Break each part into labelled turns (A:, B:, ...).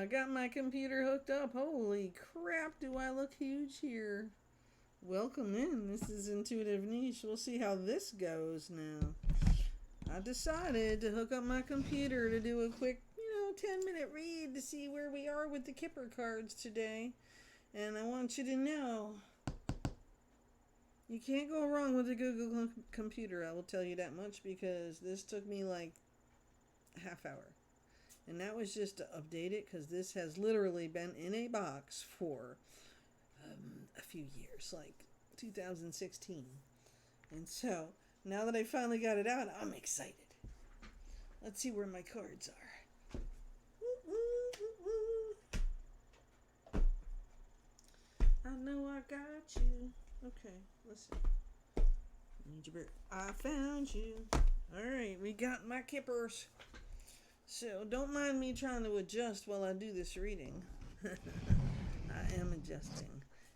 A: I got my computer hooked up. Holy crap, do I look huge here. Welcome in. This is Intuitive Niche. We'll see how this goes now. I decided to hook up my computer to do a quick, 10-minute read to see where we are with the Kipper cards today. And I want you to know, you can't go wrong with a Google computer. I will tell you that much because this took me like a half hour. And that was just to update it because this has literally been in a box for a few years, like 2016. And so, now that I finally got it out, I'm excited. Let's see where my cards are. I know I got you. Okay, listen. I found you. Alright, we got my Kippers. So, don't mind me trying to adjust while I do this reading. I am adjusting.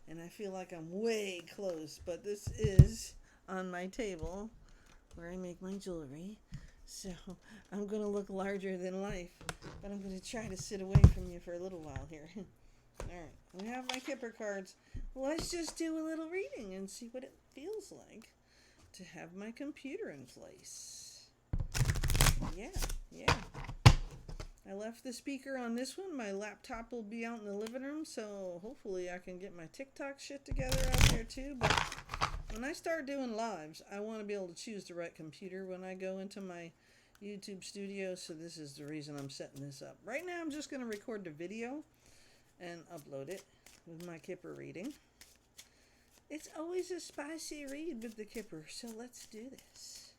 A: And I feel like I'm way close, but this is on my table where I make my jewelry. So, I'm going to look larger than life, but I'm going to try to sit away from you for a little while here. Alright, we have my Kipper cards. Let's just do a little reading and see what it feels like to have my computer in place. Yeah. I left the speaker on this one. My laptop will be out in the living room, so hopefully I can get my TikTok shit together out there too. But when I start doing lives, I want to be able to choose the right computer when I go into my YouTube studio, so this is the reason I'm setting this up. Right now I'm just going to record the video and upload it with my Kipper reading. It's always a spicy read with the Kipper, so let's do this.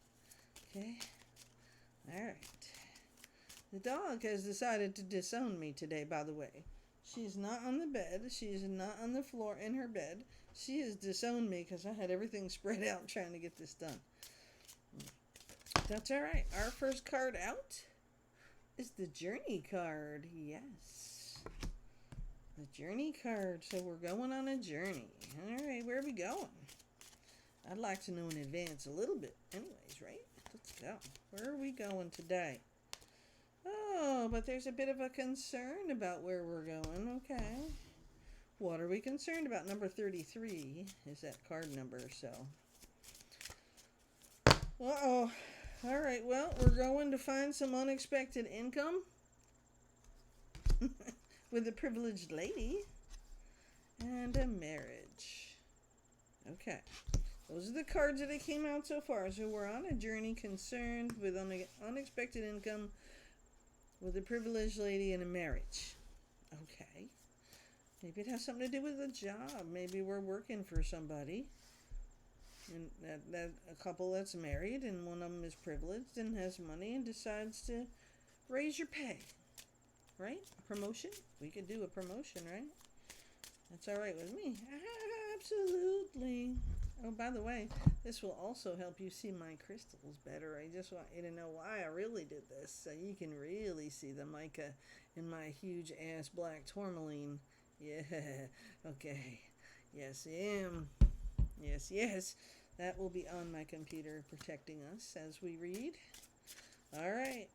A: Okay? Alright. The dog has decided to disown me today, by the way. She's not on the bed. She's not on the floor in her bed. She has disowned me because I had everything spread out trying to get this done. That's alright. Our first card out is the Journey card. Yes. The Journey card. So we're going on a journey. Alright, where are we going? I'd like to know in advance a little bit. Anyways, right? Let's go. Where are we going today? Oh, but there's a bit of a concern about where we're going. Okay. What are we concerned about? Number 33 is that card number, so. Uh-oh. All right, well, we're going to find some unexpected income with a privileged lady and a marriage. Okay. Those are the cards that came out so far. So we're on a journey concerned with unexpected income with a privileged lady and a marriage. Okay. Maybe it has something to do with a job. Maybe we're working for somebody. And that a couple that's married and one of them is privileged and has money and decides to raise your pay. Right? A promotion? We could do a promotion, right? That's all right with me. Absolutely. Oh, by the way, this will also help you see my crystals better. I just want you to know why I really did this, so you can really see the mica in my huge ass black tourmaline. Yeah, okay. Yes, I am. Yes. That will be on my computer protecting us as we read. All right.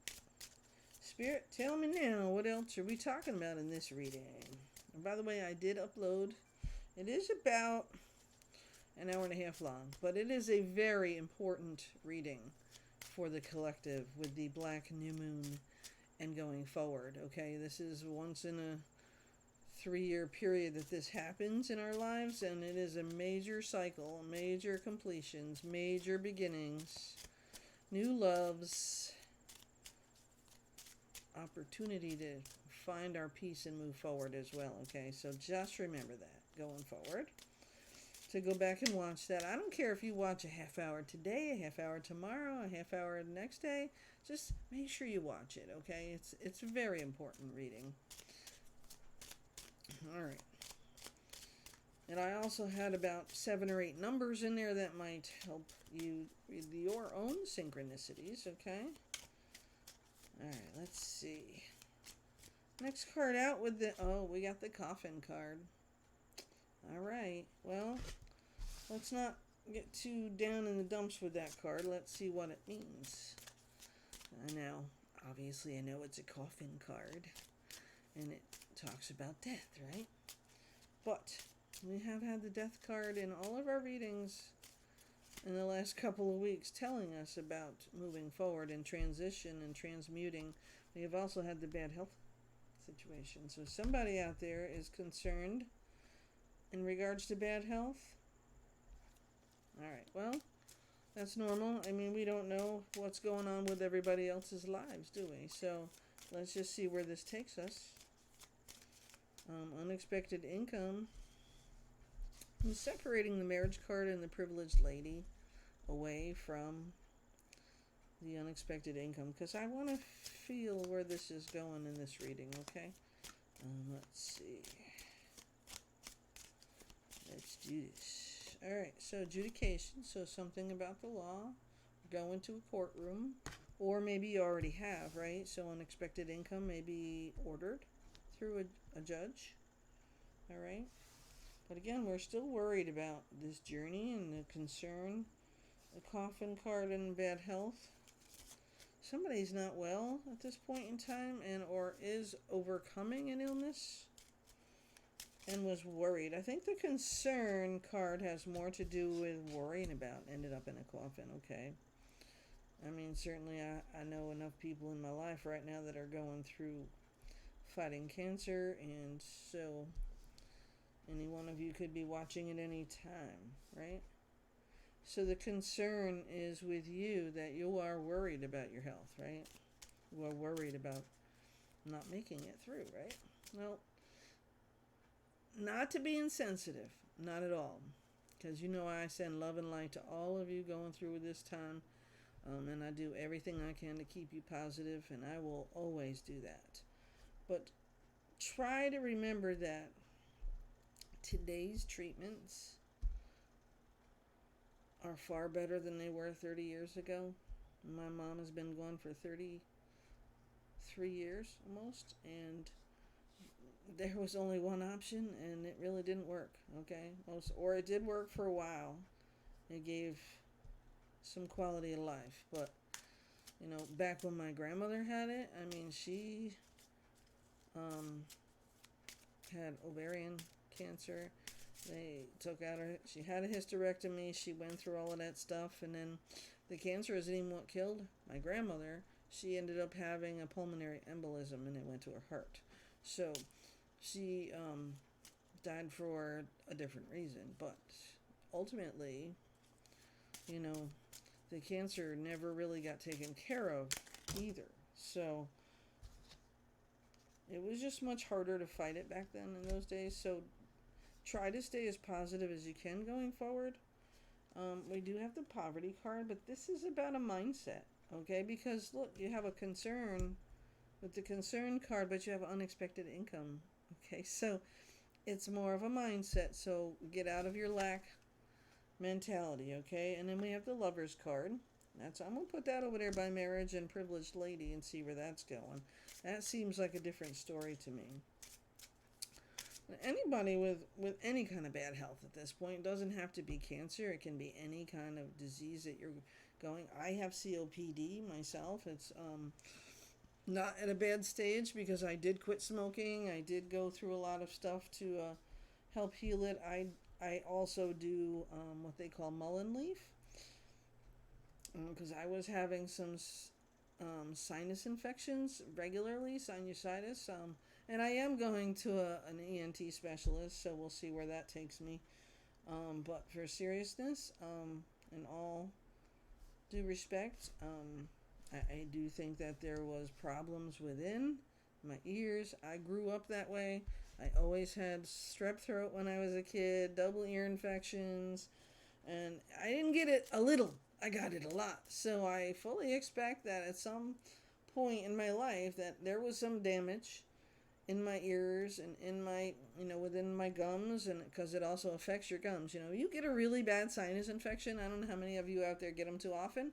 A: Spirit, tell me now, what else are we talking about in this reading? And by the way, I did upload. It is about an hour and a half long, but it is a very important reading for the collective with the black new moon and going forward. Okay, this is once in a 3-year period that this happens in our lives, and it is a major cycle, major completions, major beginnings, new loves, opportunity to find our peace and move forward as well. Okay, so just remember that going forward. To go back and watch that. I don't care if you watch a half hour today, a half hour tomorrow, a half hour the next day. Just make sure you watch it, okay? It's a very important reading. All right. And I also had about 7 or 8 numbers in there that might help you with your own synchronicities, okay? All right, let's see. Next card out with the, we got the coffin card. All right, well, let's not get too down in the dumps with that card. Let's see what it means. I know, obviously I know it's a coffin card. and it talks about death, right? But we have had the death card in all of our readings in the last couple of weeks telling us about moving forward and transition and transmuting. We have also had the bad health situation. So somebody out there is concerned in regards to bad health. Alright, well, that's normal. I mean, we don't know what's going on with everybody else's lives, do we? So let's just see where this takes us. Unexpected income. I'm separating the marriage card and the privileged lady away from the unexpected income because I want to feel where this is going in this reading, okay? Let's see. Let's do this. Alright, so adjudication, so something about the law, go into a courtroom, or maybe you already have, right? So unexpected income may be ordered through a judge, alright? But again, we're still worried about this journey and the concern, the coffin card and bad health. Somebody's not well at this point in time and or is overcoming an illness and was worried. I think the concern card has more to do with worrying about ended up in a coffin, okay? I mean, certainly I know enough people in my life right now that are going through fighting cancer, and so any one of you could be watching at any time, right? So the concern is with you that you are worried about your health, right? You are worried about not making it through, right? Well, not to be insensitive, not at all. Because you know I send love and light to all of you going through this time. And I do everything I can to keep you positive, and I will always do that. But try to remember that today's treatments are far better than they were 30 years ago. My mom has been gone for 33 years almost, and there was only one option, and it really didn't work, okay? Or it did work for a while. It gave some quality of life, but, you know, back when my grandmother had it, I mean, she had ovarian cancer. They took out her, she had a hysterectomy, she went through all of that stuff, and then the cancer isn't even what killed my grandmother. She ended up having a pulmonary embolism, and it went to her heart. So she died for a different reason, but ultimately, you know, the cancer never really got taken care of either. So it was just much harder to fight it back then in those days. So try to stay as positive as you can going forward. We do have the poverty card, but this is about a mindset, okay? Because look, you have a concern with the concern card, but you have unexpected income, okay? So it's more of a mindset. So get out of your lack mentality, okay? And then we have the Lover's card. I'm gonna put that over there by marriage and privileged lady and see where that's going. That seems like a different story to me. Anybody with any kind of bad health at this point, doesn't have to be cancer. It can be any kind of disease that you're going. I have COPD myself. It's not at a bad stage because I did quit smoking. I did go through a lot of stuff to help heal it. I also do what they call mullein leaf because I was having some sinus infections regularly, sinusitis. And I am going to an ENT specialist, so we'll see where that takes me. But for seriousness, in all due respect, I do think that there was problems within my ears. I grew up that way. I always had strep throat when I was a kid, double ear infections, and I didn't get it a little. I got it a lot. So I fully expect that at some point in my life that there was some damage in my ears and in my, within my gums, and because it also affects your gums. You get a really bad sinus infection. I don't know how many of you out there get them too often,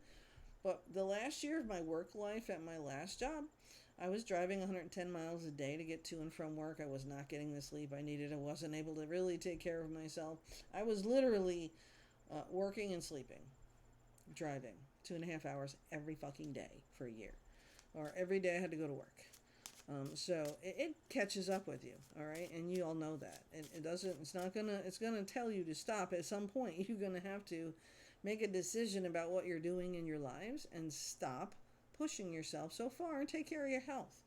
A: but the last year of my work life at my last job, I was driving 110 miles a day to get to and from work. I was not getting the sleep I needed. I wasn't able to really take care of myself. I was literally working and sleeping, driving 2.5 hours every fucking day for a year, or every day I had to go to work. So it catches up with you, all right, and you all know that. It doesn't. It's not gonna. It's gonna tell you to stop at some point. You're gonna have to make a decision about what you're doing in your lives and stop pushing yourself so far and take care of your health,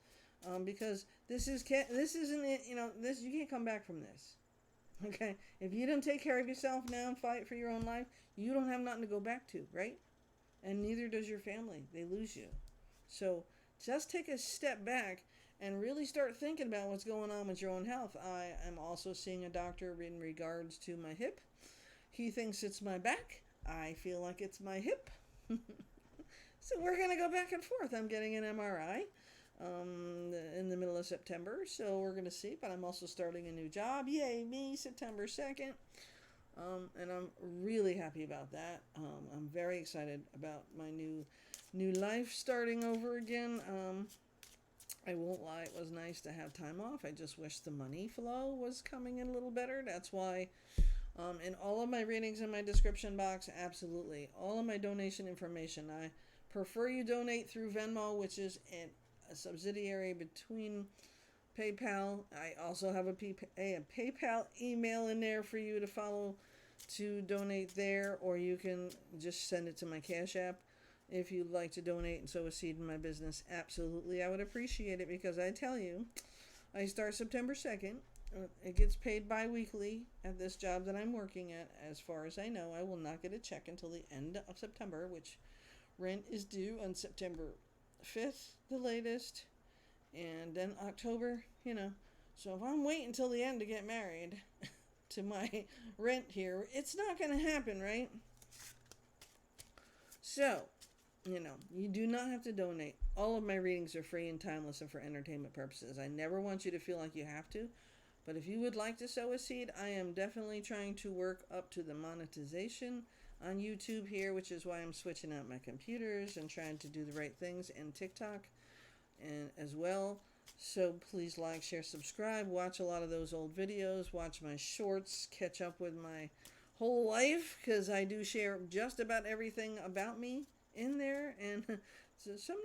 A: because this isn't it. This, you can't come back from this. Okay, if you don't take care of yourself now and fight for your own life, you don't have nothing to go back to, right? And neither does your family. They lose you. So just take a step back and really start thinking about what's going on with your own health. I am also seeing a doctor in regards to my hip. He thinks it's my back. I feel like it's my hip. So we're going to go back and forth. I'm getting an MRI in the middle of September, so we're going to see. But I'm also starting a new job. Yay, me, September 2nd. And I'm really happy about that. I'm very excited about my new life starting over again. I won't lie, it was nice to have time off. I just wish the money flow was coming in a little better. That's why in all of my readings in my description box, absolutely, all of my donation information, I prefer you donate through Venmo, which is a subsidiary between PayPal. I also have a PayPal email in there for you to follow to donate there, or you can just send it to my Cash App. If you'd like to donate and sow a seed in my business, absolutely, I would appreciate it, because I tell you, I start September 2nd. It gets paid bi-weekly at this job that I'm working at. As far as I know, I will not get a check until the end of September, which rent is due on September 5th, the latest, and then October, So if I'm waiting until the end to get married to my rent here, it's not going to happen, right? So, you do not have to donate. All of my readings are free and timeless and for entertainment purposes. I never want you to feel like you have to. But if you would like to sow a seed, I am definitely trying to work up to the monetization on YouTube here, which is why I'm switching out my computers and trying to do the right things, and TikTok and as well. So please like, share, subscribe, watch a lot of those old videos, watch my shorts, catch up with my whole life, because I do share just about everything about me in there, and so some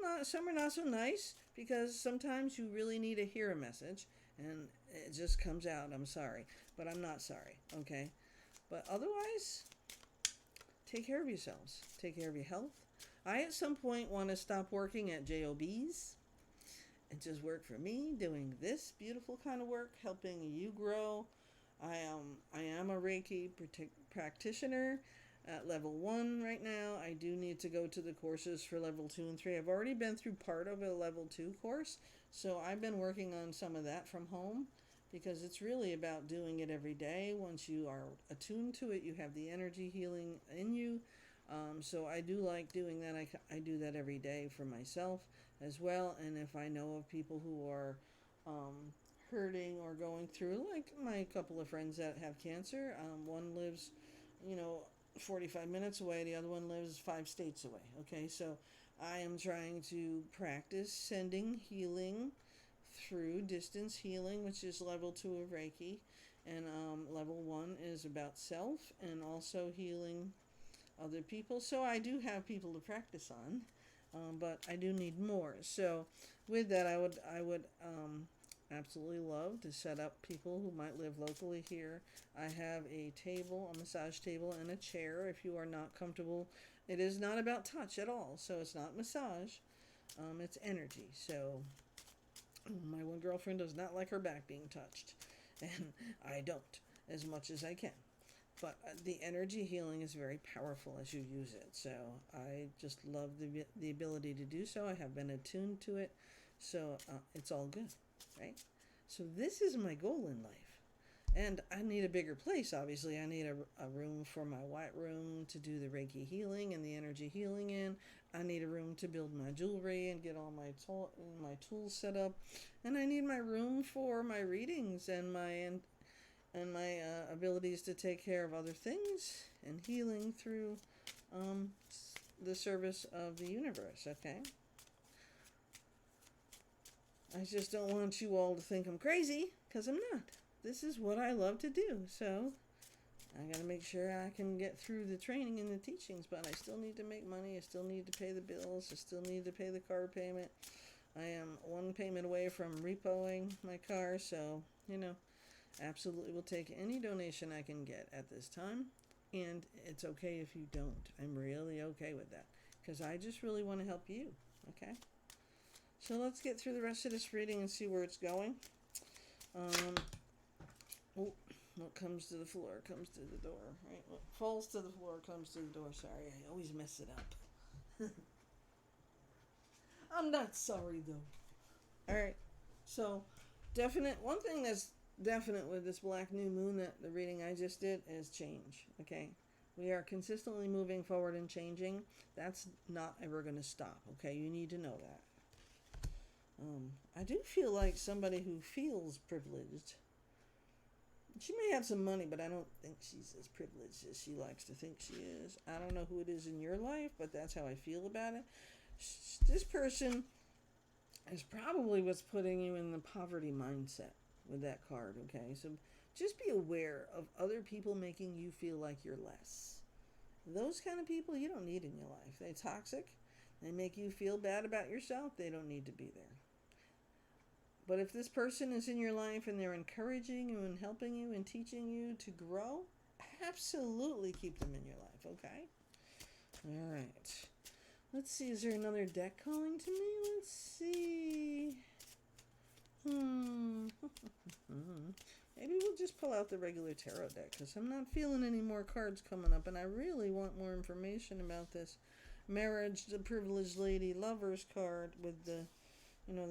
A: are not so nice, because sometimes you really need to hear a message and it just comes out. I'm sorry, but I'm not sorry, okay? But otherwise, take care of yourselves, take care of your health. I at some point want to stop working at JOBs and just work for me, doing this beautiful kind of work, helping you grow. I am a Reiki practitioner at level 1 right now. I do need to go to the courses for level 2 and 3. I've already been through part of a level 2 course, so I've been working on some of that from home, because it's really about doing it every day. Once you are attuned to it, you have the energy healing in you. So I do like doing that. I do that every day for myself as well. And if I know of people who are hurting or going through, like my couple of friends that have cancer, one lives, 45 minutes away, the other one lives 5 states away. Okay, so I am trying to practice sending healing through distance healing, which is level 2 of Reiki, and level 1 is about self and also healing other people. So I do have people to practice on, but I do need more. So with that, I would absolutely love to set up people who might live locally here. I have a table, a massage table, and a chair if you are not comfortable. It is not about touch at all, so it's not massage. It's energy. So my one girlfriend does not like her back being touched, and I don't, as much as I can. But the energy healing is very powerful as you use it. So I just love the ability to do so. I have been attuned to it, so it's all good, right? So this is my goal in life. And I need a bigger place, obviously. I need a room for my white room to do the Reiki healing and the energy healing in. I need a room to build my jewelry and get all my tools set up. And I need my room for my readings and my abilities to take care of other things and healing through the service of the universe, okay? I just don't want you all to think I'm crazy, because I'm not. This is what I love to do, so I got to make sure I can get through the training and the teachings, but I still need to make money. I still need to pay the bills. I still need to pay the car payment. I am one payment away from repoing my car, so, absolutely will take any donation I can get at this time. And it's okay if you don't. I'm really okay with that. Because I just really want to help you. Okay? So let's get through the rest of this reading and see where it's going. What comes to the floor comes to the door. Right? What falls to the floor comes to the door. Sorry, I always mess it up. I'm not sorry, though. Alright. So, one thing that's definite with this black new moon, that the reading I just did, is change. Okay? We are consistently moving forward and changing. That's not ever going to stop. Okay? You need to know that. I do feel like somebody who feels privileged. She may have some money, but I don't think she's as privileged as she likes to think she is. I don't know who it is in your life, but that's how I feel about it. This person is probably what's putting you in the poverty mindset with that card, okay? So just be aware of other people making you feel like you're less. Those kind of people you don't need in your life. They're toxic. They make you feel bad about yourself. They don't need to be there. But if this person is in your life and they're encouraging you and helping you and teaching you to grow, absolutely keep them in your life, okay? All right. Let's see, is there another deck calling to me? Let's see. Maybe we'll just pull out the regular tarot deck because I'm not feeling any more cards coming up, and I really want more information about this marriage, the privileged lady, lovers card with the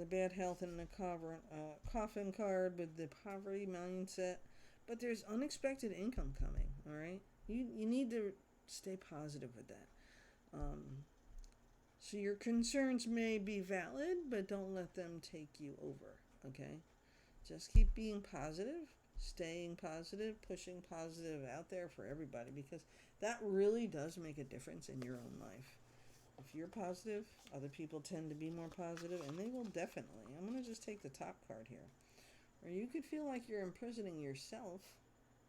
A: bad health and the coffin card with the poverty mindset. But there's unexpected income coming, all right? You need to stay positive with that. So your concerns may be valid, but don't let them take you over, okay? Just keep being positive, staying positive, pushing positive out there for everybody, because that really does make a difference in your own life. If you're positive, other people tend to be more positive, and they will definitely. I'm going to just take the top card here. Or you could feel like you're imprisoning yourself.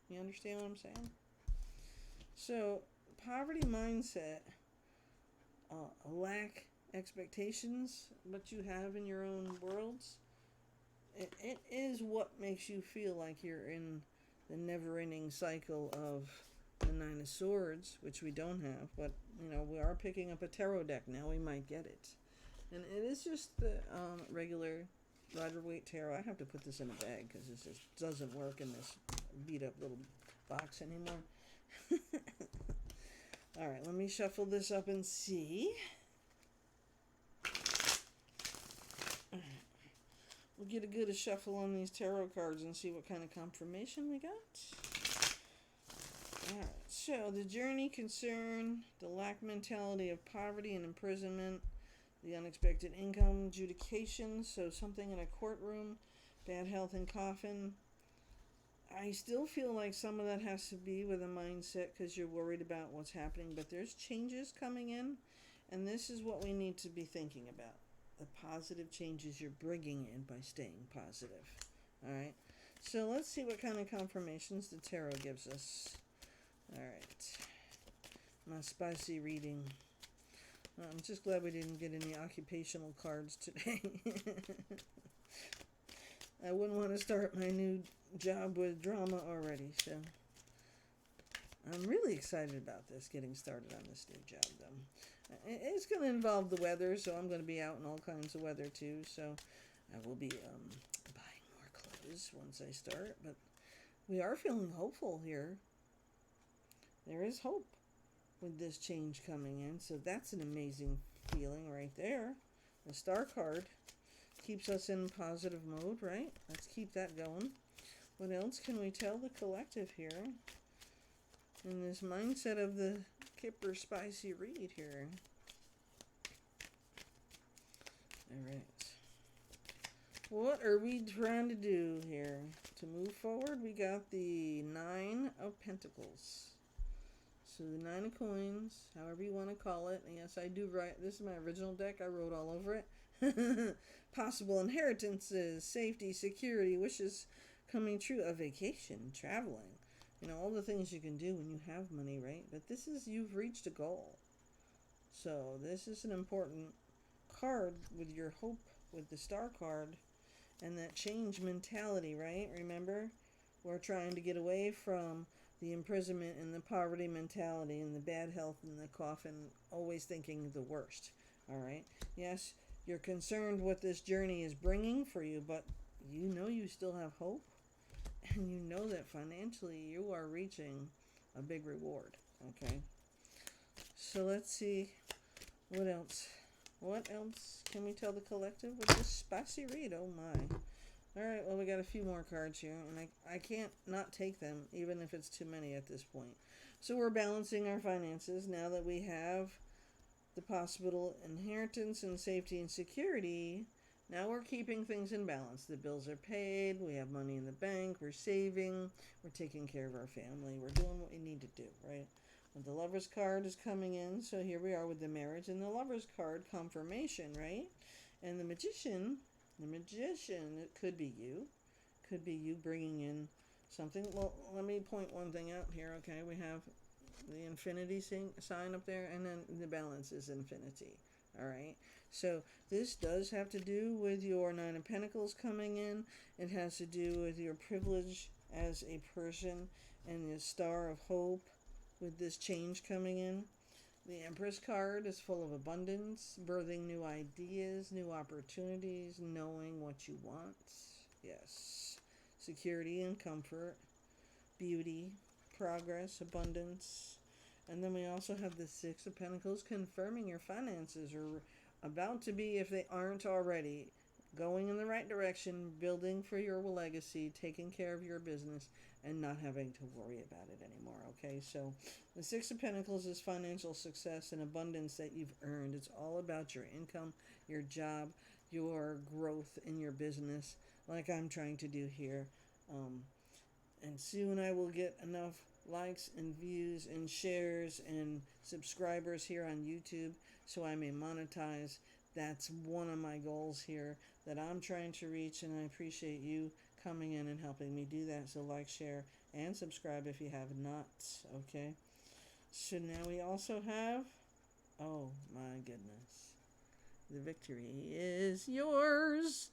A: You understand what I'm saying? So, poverty mindset, lack expectations, what you have in your own worlds, it is what makes you feel like you're in the never-ending cycle of the Nine of Swords, which we don't have, but we are picking up a tarot deck now. We might get it, and it is just the regular Rider-Waite tarot. I have to put this in a bag because this just doesn't work in this beat-up little box anymore. All right, let me shuffle this up and see. All right. We'll get a good shuffle on these tarot cards and see what kind of confirmation we got. Alright, so the journey, concern, the lack mentality of poverty and imprisonment, the unexpected income, adjudication, so something in a courtroom, bad health and coffin. I still feel like some of that has to be with a mindset because you're worried about what's happening, but there's changes coming in, and this is what we need to be thinking about. The positive changes you're bringing in by staying positive. Alright, so let's see what kind of confirmations the tarot gives us. Alright, my spicy reading. I'm just glad we didn't get any occupational cards today. I wouldn't want to start my new job with drama already, so I'm really excited about this, getting started on this new job, though. It's going to involve the weather, so I'm going to be out in all kinds of weather, too, so I will be buying more clothes once I start, but we are feeling hopeful here. There is hope with this change coming in, so that's an amazing feeling right there. The Star card keeps us in positive mode, right? Let's keep that going. What else can we tell the collective here in this mindset of the Kipper spicy read here? Alright. What are we trying to do here? To move forward, we got the Nine of Pentacles. So the Nine of Coins, however you want to call it. And yes, I do write. This is my original deck. I wrote all over it. Possible inheritances, safety, security, wishes coming true, a vacation, traveling. All the things you can do when you have money, right? But this is, you've reached a goal. So this is an important card with your hope with the Star card and that change mentality, right? Remember? We're trying to get away from the imprisonment and the poverty mentality and the bad health and the coffin, always thinking the worst. All right? Yes, you're concerned what this journey is bringing for you, but you know you still have hope, and you know that financially you are reaching a big reward. Okay? So let's see what else. What else can we tell the collective with this spicy read? Oh my. Alright, well, we got a few more cards here, and I can't not take them, even if it's too many at this point. So we're balancing our finances now that we have the possible inheritance and safety and security. Now we're keeping things in balance. The bills are paid, we have money in the bank, we're saving, we're taking care of our family, we're doing what we need to do, right? The Lover's card is coming in, so here we are with the Marriage and the Lover's card, confirmation, right? And the Magician, it could be you. Could be you bringing in something. Well, let me point one thing out here, okay? We have the infinity sign up there, and then the balance is infinity, all right? So this does have to do with your Nine of Pentacles coming in. It has to do with your privilege as a person and the Star of Hope with this change coming in. The Empress card is full of abundance, birthing new ideas, new opportunities, knowing what you want. Yes. Security and comfort, beauty, progress, abundance. And then we also have the Six of Pentacles confirming your finances are about to be, if they aren't already, going in the right direction, building for your legacy, taking care of your business, and not having to worry about it anymore, okay? So the Six of Pentacles is financial success and abundance that you've earned. It's all about your income, your job, your growth in your business, like I'm trying to do here. And soon I will get enough likes and views and shares and subscribers here on YouTube so I may monetize. That's one of my goals here that I'm trying to reach, and I appreciate you coming in and helping me do that. So like, share, and subscribe if you have not, okay? So now we also have, oh my goodness, the victory is yours.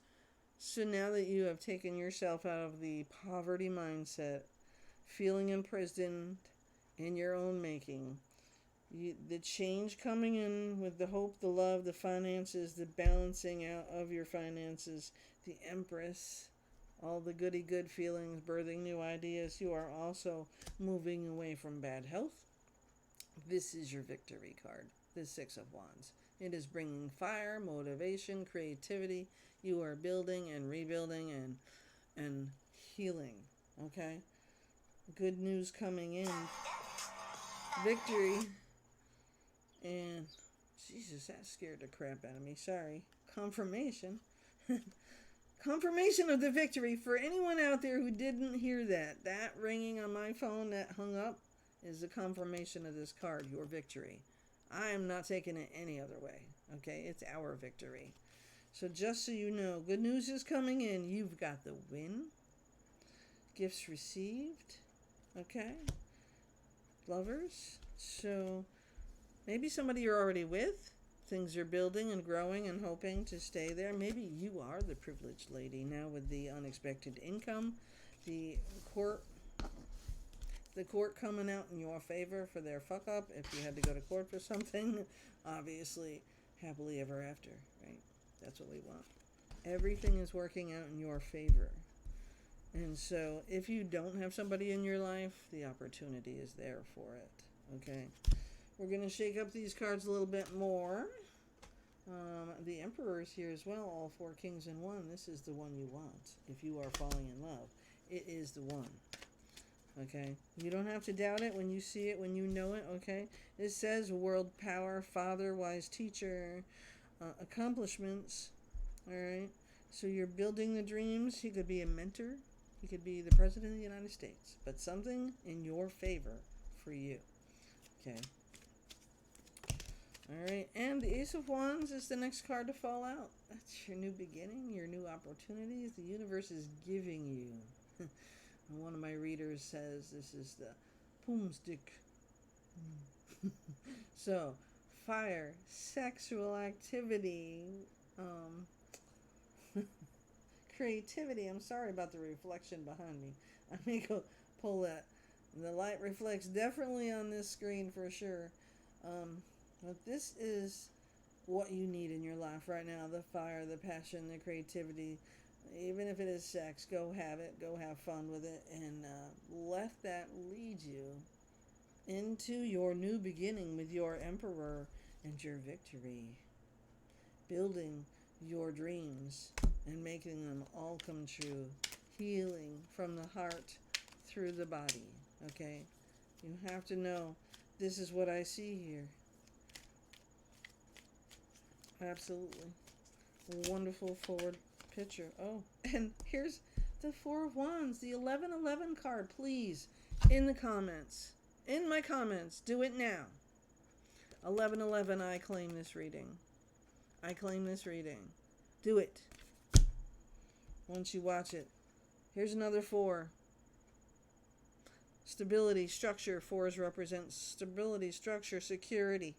A: So now that you have taken yourself out of the poverty mindset, feeling imprisoned in your own making, the change coming in with the hope, the love, the finances, the balancing out of your finances, the Empress, all the goody good feelings, birthing new ideas. You are also moving away from bad health. This is your victory card, the Six of Wands. It is bringing fire, motivation, creativity. You are building and rebuilding and healing, okay? Good news coming in. Victory. And, Jesus, that scared the crap out of me. Sorry. Confirmation. Confirmation of the victory. For anyone out there who didn't hear that, that ringing on my phone that hung up is the confirmation of this card, your victory. I am not taking it any other way. Okay? It's our victory. So just so you know, good news is coming in. You've got the win. Gifts received. Okay? Lovers. So maybe somebody you're already with. Things are building and growing and hoping to stay there. Maybe you are the privileged lady now with the unexpected income. The court coming out in your favor for their fuck up. If you had to go to court for something, obviously, happily ever after, right? That's what we want. Everything is working out in your favor. And so if you don't have somebody in your life, the opportunity is there for it. Okay? We're going to shake up these cards a little bit more. The Emperor is here as well. All four kings in one. This is the one you want. If you are falling in love, it is the one. Okay? You don't have to doubt it when you see it, when you know it. Okay? It says world power, father, wise teacher, accomplishments. All right? So you're building the dreams. He could be a mentor. He could be the president of the United States. But something in your favor for you. Okay? Alright, and the Ace of Wands is the next card to fall out. That's your new beginning, your new opportunities. The universe is giving you. One of my readers says this is the boomstick. So, fire, sexual activity, creativity. I'm sorry about the reflection behind me. I may go pull that. The light reflects definitely on this screen for sure. But this is what you need in your life right now: the fire, the passion, the creativity. Even if it is sex, go have it, go have fun with it, and let that lead you into your new beginning with your emperor and your victory. Building your dreams and making them all come true. Healing from the heart through the body. Okay? You have to know this is what I see here. Absolutely. Wonderful forward picture. Oh, and here's the Four of Wands, the 1111 card. Please, in the comments, in my comments, do it now. 1111, I claim this reading. I claim this reading. Do it. Once you watch it. Here's another 4. Stability, structure. 4s represent stability, structure, security.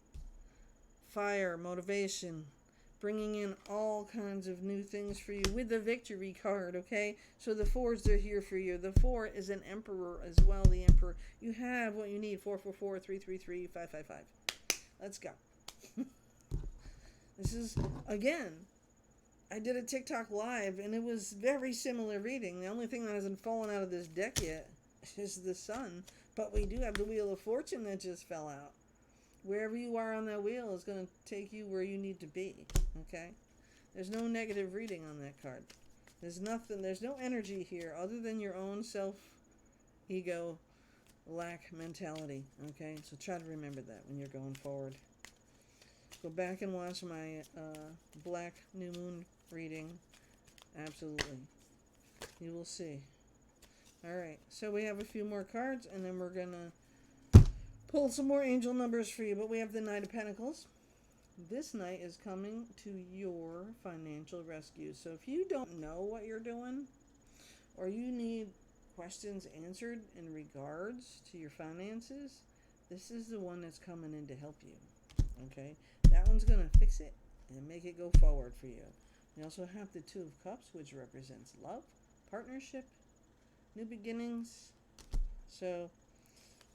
A: Fire, motivation. Bringing in all kinds of new things for you with the victory card, okay? So the 4s are here for you. The 4 is an emperor as well, the emperor. You have what you need. 444, 333, 555. Let's go. This is, again, I did a TikTok live, and it was very similar reading. The only thing that hasn't fallen out of this deck yet is the sun. But we do have the Wheel of Fortune that just fell out. Wherever you are on that wheel is going to take you where you need to be, okay? There's no negative reading on that card. There's nothing, there's no energy here other than your own self-ego lack mentality, okay? So try to remember that when you're going forward. Go back and watch my Black New Moon reading. Absolutely. You will see. All right, so we have a few more cards, and then we're going to pull some more angel numbers for you. But we have the Knight of Pentacles. This knight is coming to your financial rescue. So if you don't know what you're doing, or you need questions answered in regards to your finances, this is the one that's coming in to help you. Okay? That one's going to fix it and make it go forward for you. You also have the Two of Cups, which represents love, partnership, new beginnings. So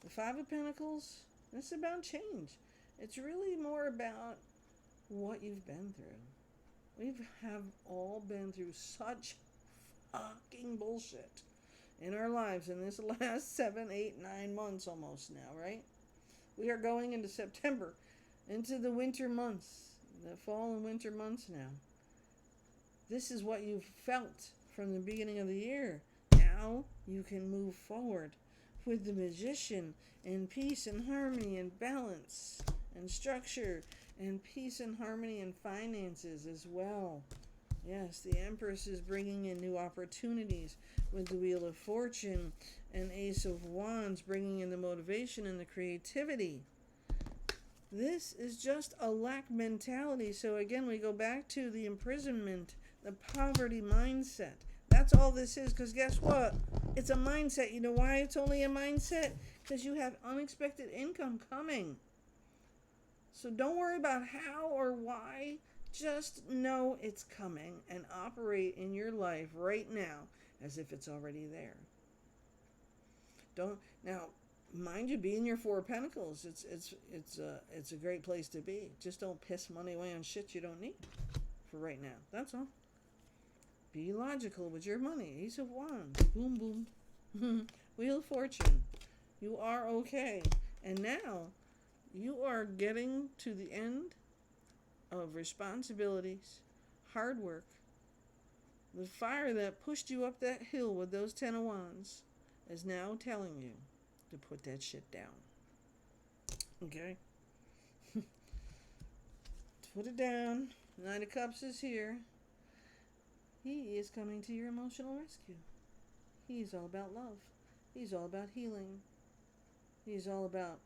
A: the Five of Pentacles, it's about change. It's really more about what you've been through. We have all been through such fucking bullshit in our lives in this last 7, 8, 9 months almost now, right? We are going into September, into the winter months, the fall and winter months now. This is what you've felt from the beginning of the year. Now you can move forward with the Magician and peace and harmony and balance and structure and peace and harmony and finances as well. Yes, the Empress is bringing in new opportunities with the Wheel of Fortune and Ace of Wands, bringing in the motivation and the creativity. This is just a lack mentality. So again, we go back to the imprisonment, the poverty mindset. That's all this is, because guess what? It's a mindset. You know why it's only a mindset? Because you have unexpected income coming. So don't worry about how or why. Just know it's coming and operate in your life right now as if it's already there. Don't now, mind you, be in your Four of Pentacles. It's a great place to be. Just don't piss money away on shit you don't need for right now. That's all. Be logical with your money. Ace of Wands. Boom, boom. Wheel of Fortune. You are okay. And now you are getting to the end of responsibilities, hard work. The fire that pushed you up that hill with those 10 of Wands is now telling you to put that shit down. Okay? Put it down. Nine of Cups is here. He is coming to your emotional rescue. He's all about love. He's all about healing. He's all about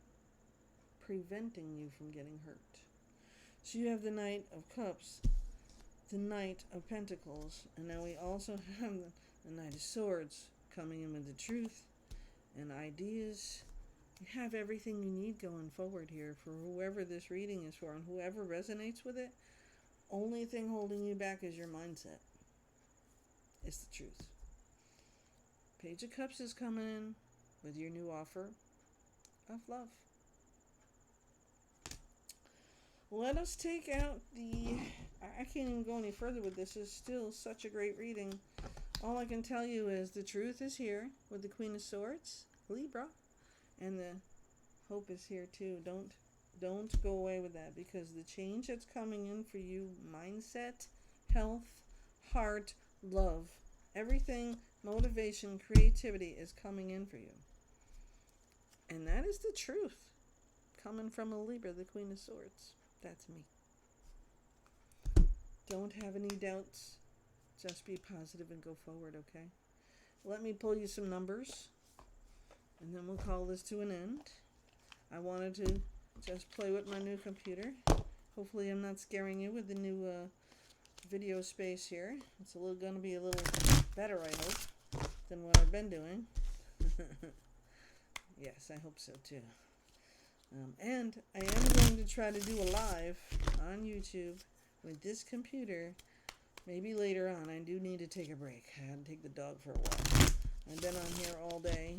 A: preventing you from getting hurt. So you have the Knight of Cups, the Knight of Pentacles, and now we also have the Knight of Swords coming in with the truth and ideas. You have everything you need going forward here for whoever this reading is for, and whoever resonates with it. Only thing holding you back is your mindset. is the truth. Page of Cups is coming in with your new offer of love. Let us take out the... I can't even go any further with this. It's still such a great reading. All I can tell you is the truth is here with the Queen of Swords, Libra, and the hope is here too. Don't go away with that, because the change that's coming in for you, mindset, health, heart, love, everything, motivation, creativity is coming in for you. And that is the truth coming from a Libra, the Queen of Swords. That's me. Don't have any doubts. Just be positive and go forward, okay? Let me pull you some numbers, and then we'll call this to an end. I wanted to just play with my new computer. Hopefully I'm not scaring you with the new video space here. It's going to be a little better, I hope, than what I've been doing. Yes, I hope so too. And I am going to try to do a live on YouTube with this computer. Maybe later on. I do need to take a break. I had to take the dog for a walk. I've been on here all day.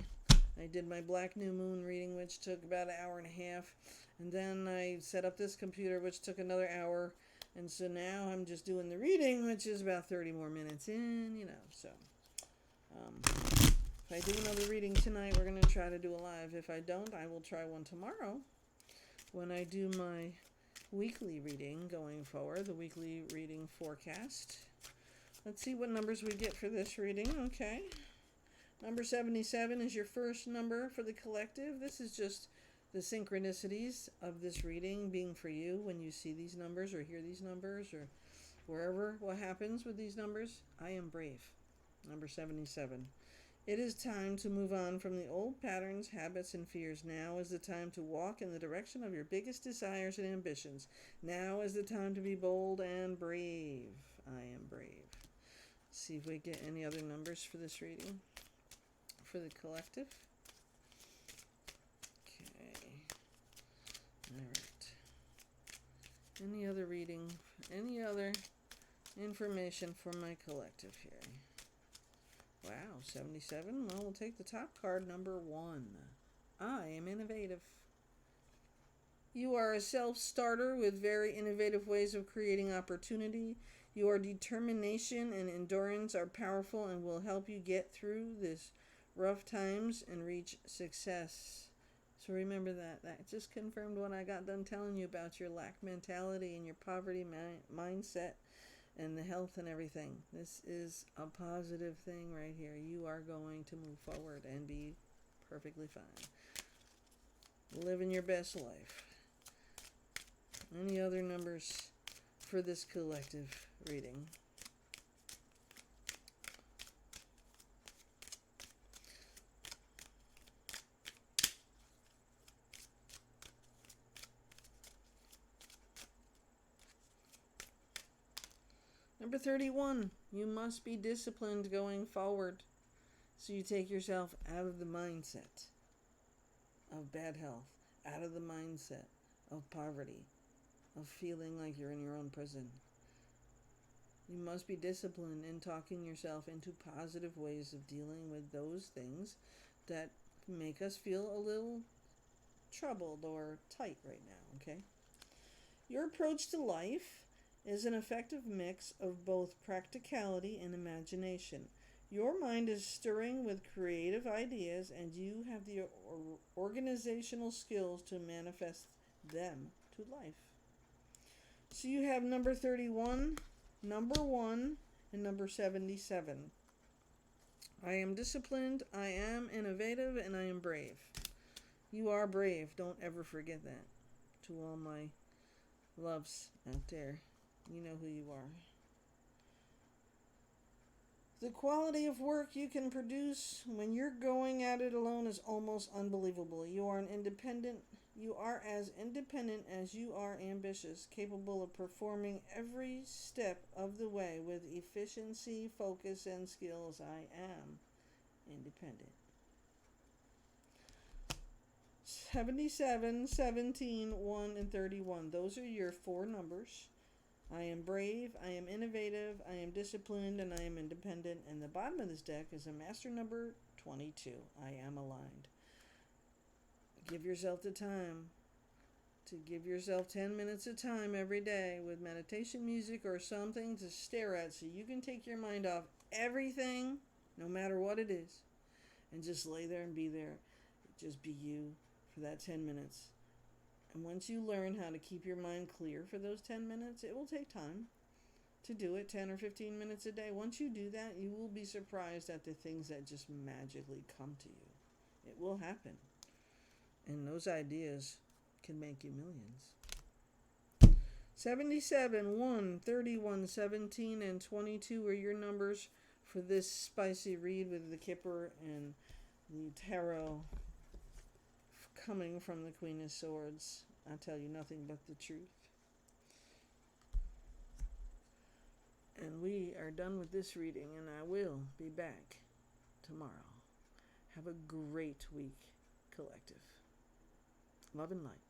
A: I did my Black New Moon reading, which took about an hour and a half. And then I set up this computer, which took another hour. And so now I'm just doing the reading, which is about 30 more minutes in, So if I do another reading tonight, we're going to try to do a live. If I don't, I will try one tomorrow when I do my weekly reading going forward, the weekly reading forecast. Let's see what numbers we get for this reading. Okay. Number 77 is your first number for the collective. This is just the synchronicities of this reading being for you when you see these numbers or hear these numbers or wherever what happens with these numbers. I am brave. Number 77. It is time to move on from the old patterns, habits, and fears. Now is the time to walk in the direction of your biggest desires and ambitions. Now is the time to be bold and brave. I am brave. Let's see if we get any other numbers for this reading. For the collective. Okay. All right. Any other reading? Any other information for my collective here? Wow, 77. Well, we'll take the top card, number 1. I am innovative. You are a self-starter with very innovative ways of creating opportunity. Your determination and endurance are powerful and will help you get through this rough times and reach success. So remember that. That just confirmed what I got done telling you about your lack mentality and your poverty mindset. And the health and everything. This is a positive thing right here. You are going to move forward and be perfectly fine. Living your best life. Any other numbers for this collective reading? Number 31, you must be disciplined going forward. So you take yourself out of the mindset of bad health, out of the mindset of poverty, of feeling like you're in your own prison. You must be disciplined in talking yourself into positive ways of dealing with those things that make us feel a little troubled or tight right now, okay? Your approach to life is an effective mix of both practicality and imagination. Your mind is stirring with creative ideas, and you have the organizational skills to manifest them to life. So you have number 31, number 1, and number 77. I am disciplined, I am innovative, and I am brave. You are brave. Don't ever forget that. To all my loves out there. You know who you are. The quality of work you can produce when you're going at it alone is almost unbelievable. You are as independent as you are ambitious, capable of performing every step of the way with efficiency, focus, and skills. I am independent. 77, 17, 1, and 31. Those are your 4 numbers I am brave, I am innovative, I am disciplined, and I am independent. And the bottom of this deck is a master number 22. I am aligned. Give yourself the time to give yourself 10 minutes of time every day with meditation music or something to stare at so you can take your mind off everything, no matter what it is, and just lay there and be there. Just be you for that 10 minutes. And once you learn how to keep your mind clear for those 10 minutes, it will take time to do it, 10 or 15 minutes a day. Once you do that, you will be surprised at the things that just magically come to you. It will happen. And those ideas can make you millions. 77, 1, 31, 17, and 22 are your numbers for this spicy read with the Kipper and the tarot coming from the Queen of Swords. I tell you nothing but the truth. And we are done with this reading, and I will be back tomorrow. Have a great week, collective. Love and light.